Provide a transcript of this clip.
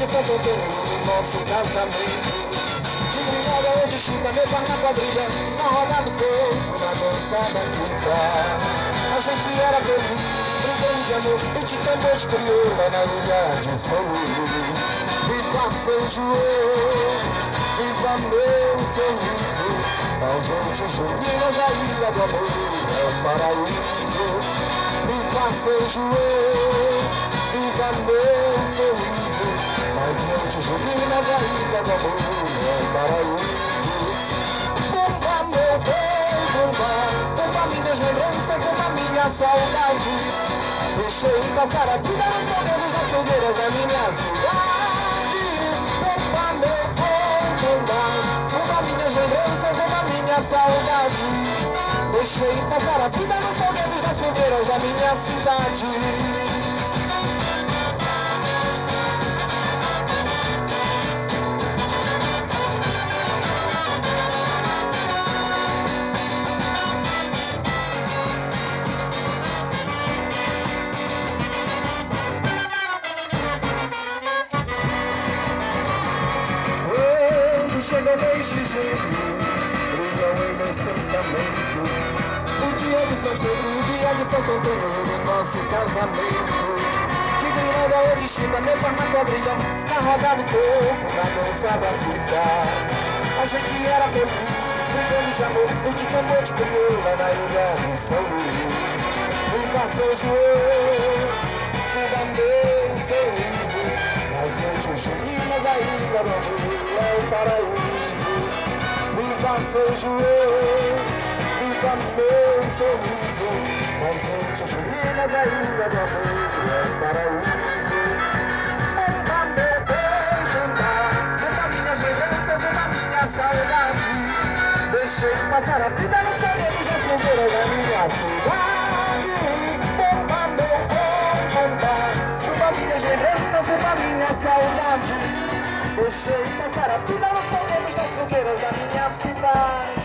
de Santo Antônio no nosso casamento. De grinada ou de chita, meu par na quadrilha, na roda do corpo, na dança da fita. A gente era feliz, brincando de amor, e de tambor de crioula na ilha de São Luís. Viva São João, viva meu sorriso, a gente juninas, a ilha do amor é o paraíso. Viva São João, viva meu sorriso, mas noite juninas, a ilha do amor é o paraíso. Bomba meu bem, bomba minhas lembranças, bomba minha saudade. Deixei passar a vida nos fogueiros das fogueiras da minha cidade. Bomba meu bem, bomba minhas lembranças, bomba minha saudade. Deixei passar a vida nos fogueiros das fogueiras da minha cidade. Chega o mês de junho, brilham em meus pensamentos o dia de São Pedro, o dia de Santo Antônio no nosso casamento. De grinada ou de chita, meu par na quadrilha, na roda do corpo, na dança da fita. A gente era feliz, brincando de amor, e de tambor de crioula na ilha de São Luís. Viva São João, viva meu sorriso, nas noites juninas, a ilha do amor é o paraíso. Viva São João, viva meu sorriso, nas noites juninas, a ilha do amor é o paraíso. Bomba meu bem, bomba minhas lembranças, bomba minha saudade. Deixei passar a vida nos fogueiros das fogueiras da minha cidade. Bomba meu bem, bomba minhas lembranças, bomba minha saudade. Deixei passar a vida nos fogueiros das fogueiras da minha cidade.